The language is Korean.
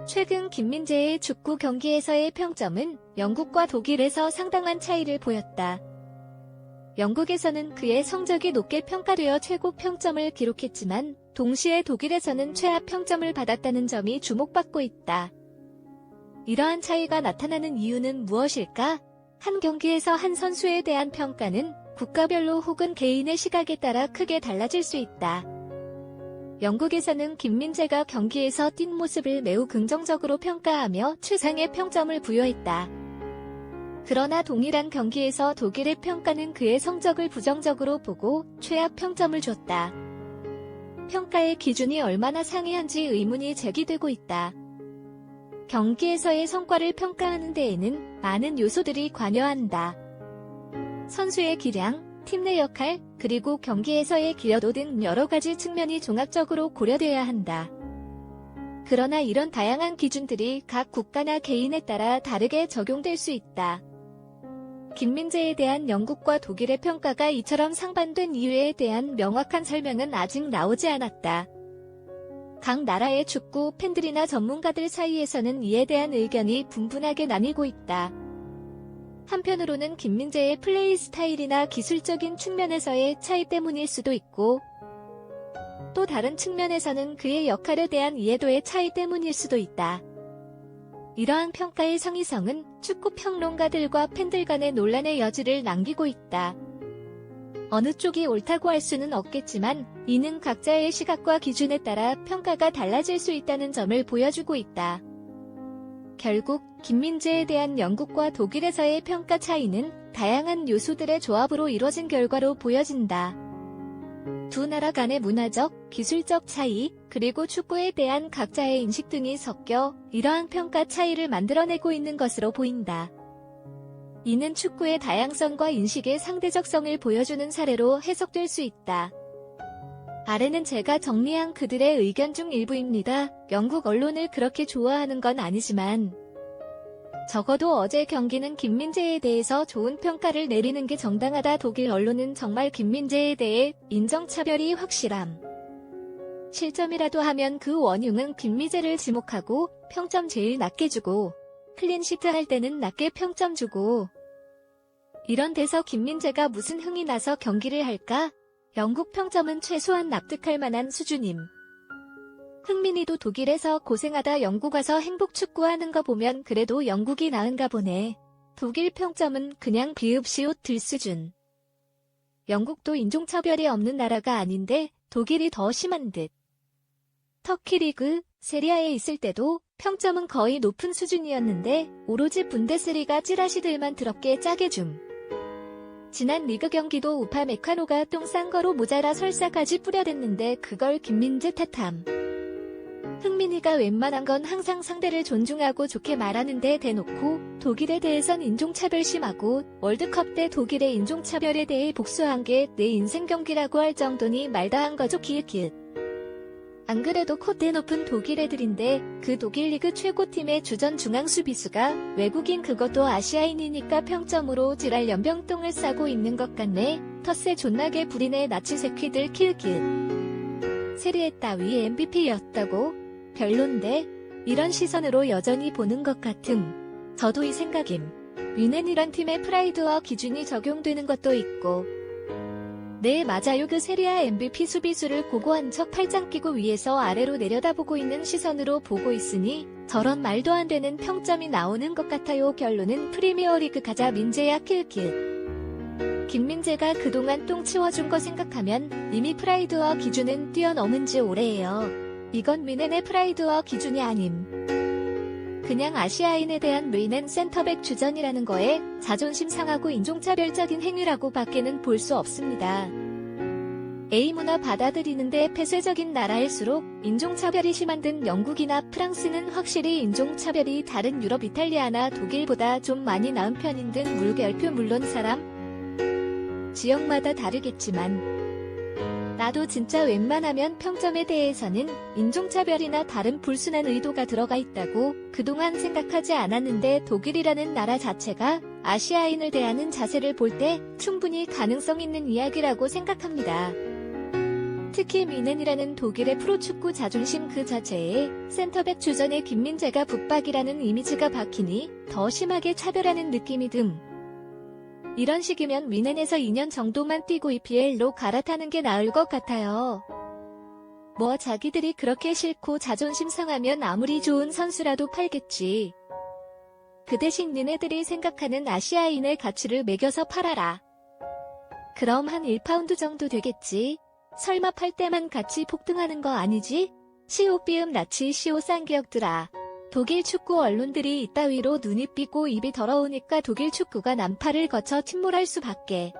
최근 김민재의 축구 경기에서의 평점은 영국과 독일에서 상당한 차이를 보였다. 영국에서는 그의 성적이 높게 평가되어 최고 평점을 기록했지만 동시에 독일에서는 최하 평점을 받았다는 점이 주목받고 있다. 이러한 차이가 나타나는 이유는 무엇일까? 한 경기에서 한 선수에 대한 평가는 국가별로 혹은 개인의 시각에 따라 크게 달라질 수 있다. 영국에서는 김민재가 경기에서 뛴 모습을 매우 긍정적으로 평가하며 최상의 평점을 부여했다. 그러나 동일한 경기에서 독일의 평가는 그의 성적을 부정적으로 보고 최하 평점을 줬다. 평가의 기준이 얼마나 상이한지 의문이 제기되고 있다. 경기에서의 성과를 평가하는 데에는 많은 요소들이 관여한다. 선수의 기량, 팀 내 역할, 그리고 경기에서의 기여도 등 여러 가지 측면이 종합적으로 고려되어야 한다. 그러나 이런 다양한 기준들이 각 국가나 개인에 따라 다르게 적용될 수 있다. 김민재에 대한 영국과 독일의 평가가 이처럼 상반된 이유에 대한 명확한 설명은 아직 나오지 않았다. 각 나라의 축구 팬들이나 전문가들 사이에서는 이에 대한 의견이 분분하게 나뉘고 있다. 한편으로는 김민재의 플레이 스타일이나 기술적인 측면에서의 차이 때문일 수도 있고, 또 다른 측면에서는 그의 역할에 대한 이해도의 차이 때문일 수도 있다. 이러한 평가의 상이성은 축구 평론가들과 팬들 간의 논란의 여지를 남기고 있다. 어느 쪽이 옳다고 할 수는 없겠지만 이는 각자의 시각과 기준에 따라 평가가 달라질 수 있다는 점을 보여주고 있다. 결국 김민재에 대한 영국과 독일에서의 평가 차이는 다양한 요소들의 조합으로 이뤄진 결과로 보여진다. 두 나라 간의 문화적, 기술적 차이, 그리고 축구에 대한 각자의 인식 등이 섞여 이러한 평가 차이를 만들어내고 있는 것으로 보인다. 이는 축구의 다양성과 인식의 상대적성을 보여주는 사례로 해석될 수 있다. 아래는 제가 정리한 그들의 의견 중 일부입니다. 영국 언론을 그렇게 좋아하는 건 아니지만 적어도 어제 경기는 김민재에 대해서 좋은 평가를 내리는 게 정당하다. 독일 언론은 정말 김민재에 대해 인정차별이 확실함. 실점이라도 하면 그 원흉은 김민재를 지목하고 평점 제일 낮게 주고 클린시트 할 때는 낮게 평점 주고 이런 데서 김민재가 무슨 흥이 나서 경기를 할까? 영국 평점은 최소한 납득할 만한 수준임. 흥민이도 독일에서 고생하다 영국 와서 행복 축구하는 거 보면 그래도 영국이 나은가 보네. 독일 평점은 그냥 비읍시옷 들 수준. 영국도 인종차별이 없는 나라가 아닌데 독일이 더 심한 듯. 터키 리그, 세리아에 있을 때도 평점은 거의 높은 수준이었는데 오로지 분데스리가 찌라시들만 더럽게 짜게 줌. 지난 리그 경기도 우파 메카노가 똥 싼 거로 모자라 설사까지 뿌려댔는데 그걸 김민재 탓함. 흥민이가 웬만한 건 항상 상대를 존중하고 좋게 말하는데 대놓고 독일에 대해선 인종차별 심하고 월드컵 때 독일의 인종차별에 대해 복수한 게 내 인생 경기라고 할 정도니 말다한 거죠. 기읒기읒. 안 그래도 콧대 높은 독일 애들인데 그 독일 리그 최고팀의 주전 중앙 수비수가 외국인 그것도 아시아인이니까 평점으로 지랄 연병똥을 싸고 있는 것 같네. 텃세 존나게 부리네 나치 새끼들. 키읔키읔. 세리에 따위 MVP였다고? 별론데? 이런 시선으로 여전히 보는 것 같음. 저도 이 생각임. 뮌헨이란 팀의 프라이드와 기준이 적용되는 것도 있고. 네, 맞아요. 그 세리아 MVP 수비수를 고고한 척 팔짱 끼고 위에서 아래로 내려다보고 있는 시선으로 보고 있으니 저런 말도 안 되는 평점이 나오는 것 같아요. 결론은 프리미어리그 가자 민재야. 킬킬. 김민재가 그동안 똥 치워준 거 생각하면 이미 프라이드와 기준은 뛰어넘은 지 오래예요. 이건 뮌헨의 프라이드와 기준이 아님. 그냥 아시아인에 대한 뮌헨 센터백 주전이라는 거에 자존심 상하고 인종차별적인 행위라고 밖에는 볼 수 없습니다. A문화 받아들이는데 폐쇄적인 나라일수록 인종차별이 심한 듯 영국이나 프랑스는 확실히 인종차별이 다른 유럽 이탈리아나 독일보다 좀 많이 나은 편인 듯 물결표 물론 사람 지역마다 다르겠지만 나도 진짜 웬만하면 평점에 대해서는 인종차별이나 다른 불순한 의도가 들어가 있다고 그동안 생각하지 않았는데 독일이라는 나라 자체가 아시아인을 대하는 자세를 볼 때 충분히 가능성 있는 이야기라고 생각합니다. 특히 미넨이라는 독일의 프로축구 자존심 그 자체에 센터백 주전의 김민재가 붙박이라는 이미지가 박히니 더 심하게 차별하는 느낌이 듬. 이런 식이면 미넨에서 2년 정도만 뛰고 EPL로 갈아타는 게 나을 것 같아요. 뭐 자기들이 그렇게 싫고 자존심 상하면 아무리 좋은 선수라도 팔겠지. 그 대신 니네들이 생각하는 아시아인의 가치를 매겨서 팔아라. 그럼 한 1파운드 정도 되겠지. 설마 팔 때만 같이 폭등하는 거 아니지? 시오비음 나치 시오 쌍기역들아. 독일 축구 언론들이 이따위로 눈이 삐고 입이 더러우니까 독일 축구가 난파를 거쳐 침몰할 수밖에.